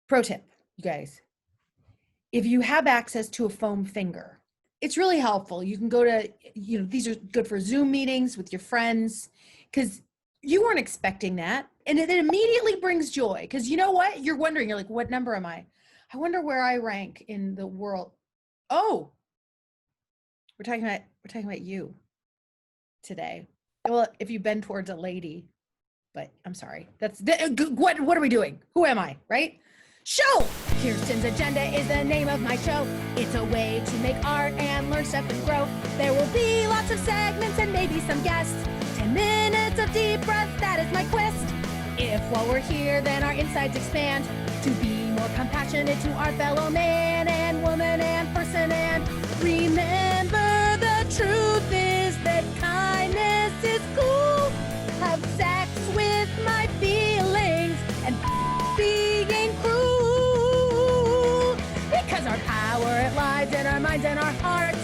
Pro tip, you guys. If you have access to a foam finger, it's really helpful. You can go to, these are good for Zoom meetings with your friends because you weren't expecting that. And it immediately brings joy because you know what? You're wondering, you're like, what number am I? I wonder where I rank in the world. Oh, we're talking about you today. Well, if you bend towards a lady, but I'm sorry. What are we doing? Who am I, right? Show! Kirsten's Agenda is the name of my show. It's a way to make art and learn stuff and grow. There will be lots of segments and maybe some guests. 10 minutes of deep breath, that is my quest. If while we're here, then our insides expand to be more compassionate to our fellow man and woman and person. And remember, the truth is that kindness is cool. Have sex with my feelings and being cruel. Because our power, it lies in our minds and our hearts.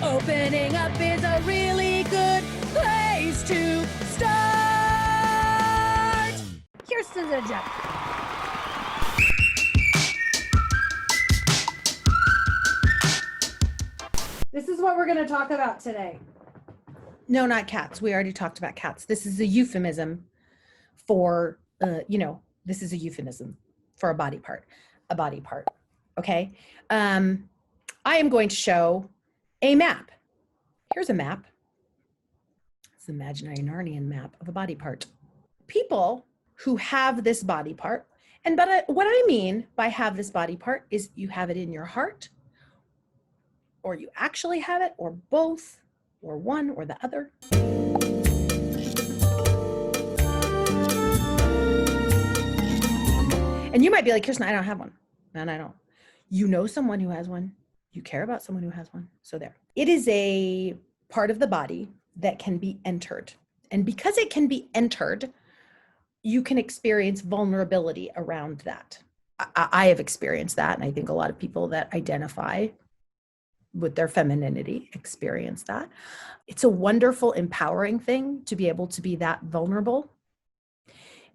Opening up is a really good place to start. Kirsten's Agenda. This is what we're going to talk about today. No, not cats. We already talked about cats. This is a euphemism for, this is a euphemism for a body part. Okay. I am going to show a map. Here's a map. It's an imaginary Narnian map of a body part. People who have this body part, but what I mean by have this body part is you have it in your heart, or you actually have it, or both, or one or the other. And you might be like, Kirsten, I don't have one. And I don't. You know someone who has one. You care about someone who has one. So there. It is a part of the body that can be entered. And because it can be entered, you can experience vulnerability around that. I have experienced that. And I think a lot of people that identify with their femininity experience that. It's a wonderful, empowering thing to be able to be that vulnerable.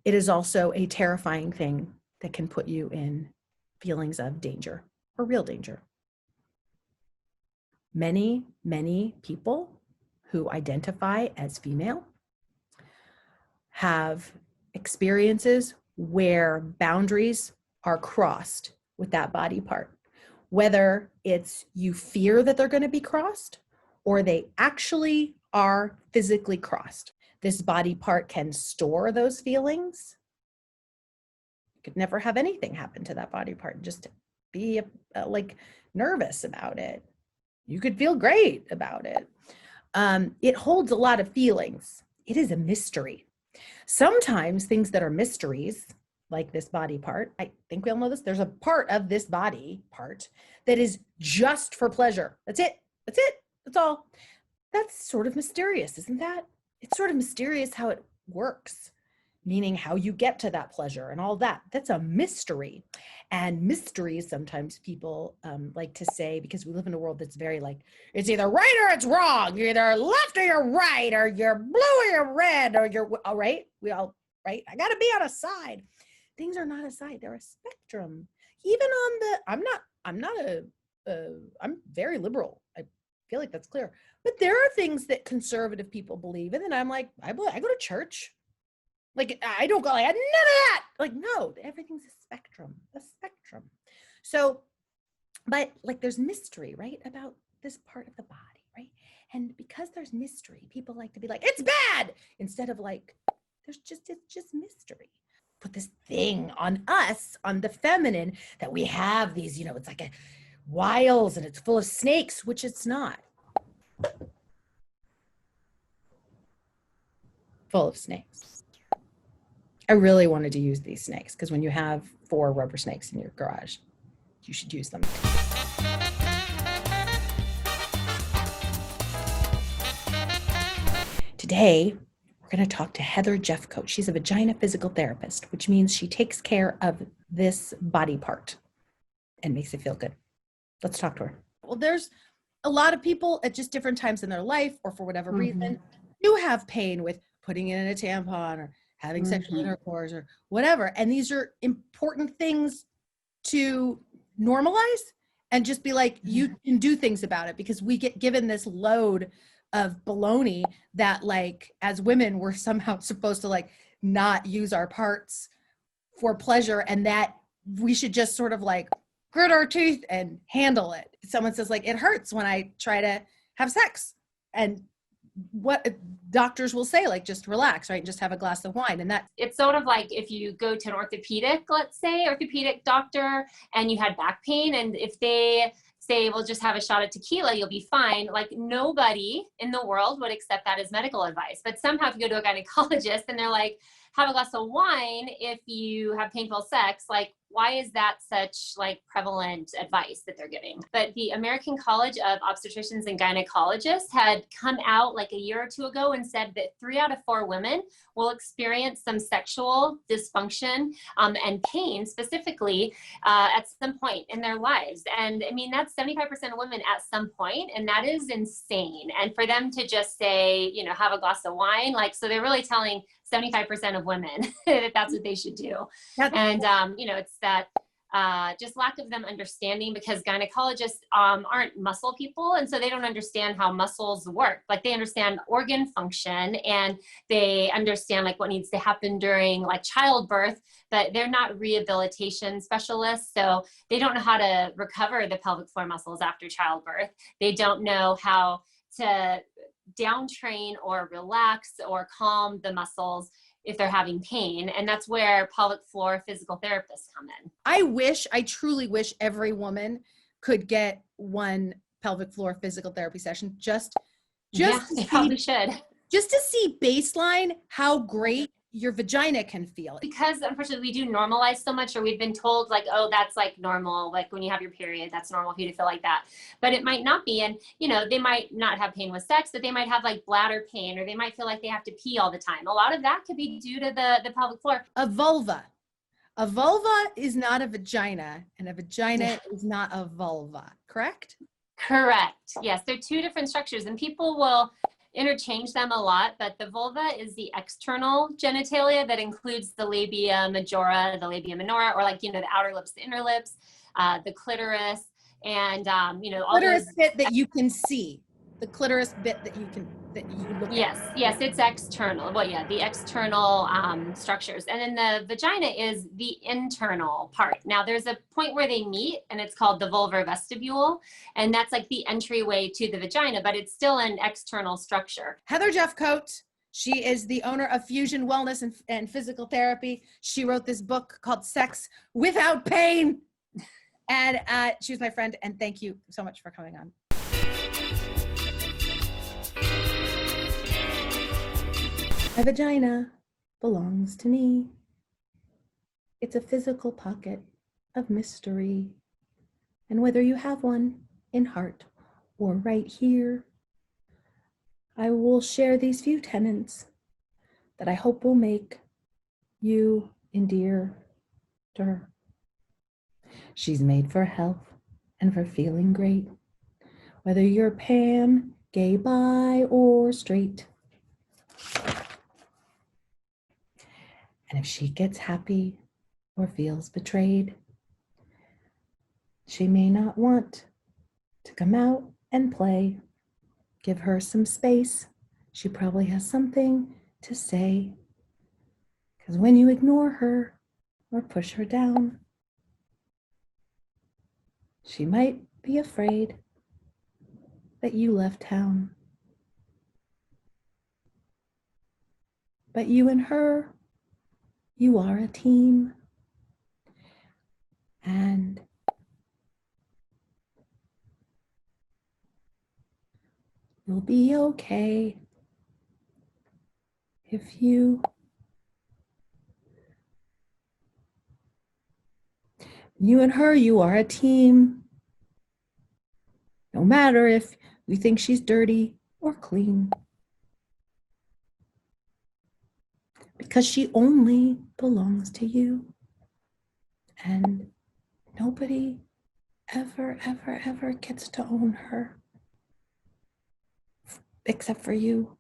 It is also a terrifying thing that can put you in feelings of danger or real danger. Many, many people who identify as female have experiences where boundaries are crossed with that body part. Whether it's you fear that they're going to be crossed or they actually are physically crossed. This body part can store those feelings. You could never have anything happen to that body part, just be nervous about it. You could feel great about it. It holds a lot of feelings. It is a mystery. Sometimes things that are mysteries, like this body part, I think we all know this, there's a part of this body part that is just for pleasure. That's it. That's all. That's sort of mysterious, isn't that? It's sort of mysterious how it works, meaning how you get to that pleasure and all that. That's a mystery. And mysteries, sometimes people like to say, because we live in a world that's very it's either right or it's wrong. You're either left or you're right, or you're blue or you're red, or you're all right. We all, right? I got to be on a side. Things are not a side, they're a spectrum. Even on the, I'm very liberal. I feel like that's clear. But there are things that conservative people believe in, and I'm like, I go to church. I don't go none of that. No, everything's a spectrum. So, but there's mystery, right? About this part of the body, right? And because there's mystery, people like to be like, it's bad, instead of it's just mystery. Put this thing on us, on the feminine, that we have these, it's like a wiles and it's full of snakes, which it's not. Full of snakes. I really wanted to use these snakes because when you have 4 rubber snakes in your garage, you should use them. Today, we're going to talk to Heather Jeffcoat. She's a vagina physical therapist, which means she takes care of this body part and makes it feel good. Let's talk to her. Well, there's a lot of people at just different times in their life, or for whatever reason, do have pain with putting in a tampon or having sexual intercourse or whatever. And these are important things to normalize and just be like, you can do things about it, because we get given this load of baloney that like as women we're somehow supposed to like not use our parts for pleasure, and that we should just sort of like grit our teeth and handle it. Someone says like, it hurts when I try to have sex, and what doctors will say, like, just relax, right? Just have a glass of wine. And that it's sort of like if you go to an orthopedic doctor, and you had back pain, and if they say, well, just have a shot of tequila, you'll be fine. Like, nobody in the world would accept that as medical advice. But somehow if you go to a gynecologist and they're like, have a glass of wine if you have painful sex, like, why is that such like prevalent advice that they're giving? But the American College of Obstetricians and Gynecologists had come out like a year or two ago and said that 3 out of 4 women will experience some sexual dysfunction and pain specifically at some point in their lives. And I mean, that's 75% of women at some point, and that is insane. And for them to just say, you know, have a glass of wine, like, so they're really telling 75% of women that that's what they should do. And, you know, it's that just lack of them understanding, because gynecologists aren't muscle people. And so they don't understand how muscles work. Like, they understand organ function, and they understand like what needs to happen during like childbirth, but they're not rehabilitation specialists. So they don't know how to recover the pelvic floor muscles after childbirth. They don't know how to down train or relax or calm the muscles if they're having pain. And that's where pelvic floor physical therapists come in. I truly wish every woman could get one pelvic floor physical therapy session. Yeah, they probably should. Just to see baseline how great your vagina can feel. Because unfortunately we do normalize so much, or we've been told like, oh, that's like normal. Like when you have your period, that's normal for you to feel like that. But it might not be. And, you know, they might not have pain with sex, but they might have like bladder pain, or they might feel like they have to pee all the time. A lot of that could be due to the pelvic floor. A vulva is not a vagina, and a vagina is not a vulva, correct? Correct. Yes, they're 2 different structures, and people will interchange them a lot, but the vulva is the external genitalia that includes the labia majora, the labia minora, or like, you know, the outer lips, the inner lips, the clitoris, and, you know, all clitoris those bit that you can see, the clitoris bit that you look yes, at. Yes, it's external. Well, yeah, the external structures. And then the vagina is the internal part. Now, there's a point where they meet, and it's called the vulvar vestibule. And that's like the entryway to the vagina, but it's still an external structure. Heather Jeffcoat, she is the owner of Fusion Wellness and Physical Therapy. She wrote this book called Sex Without Pain. And she was my friend, and thank you so much for coming on. My vagina belongs to me. It's a physical pocket of mystery. And whether you have one in heart or right here, I will share these few tenets that I hope will make you endear to her. She's made for health and for feeling great, whether you're pan, gay, bi, or straight. And if she gets happy or feels betrayed, she may not want to come out and play. Give her some space. She probably has something to say. Because when you ignore her or push her down, she might be afraid that you left town. But you and her, you are a team. And you'll be okay if you and her, you are a team. No matter if you think she's dirty or clean. Because she only belongs to you. And nobody ever gets to own her. Except for you.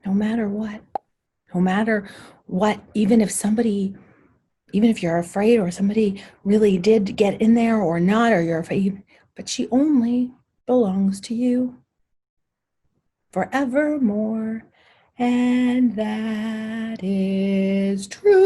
No matter what. No matter what, even if somebody even if you're afraid or somebody really did get in there or not, or you're afraid, but she only belongs to you forevermore. And that is true.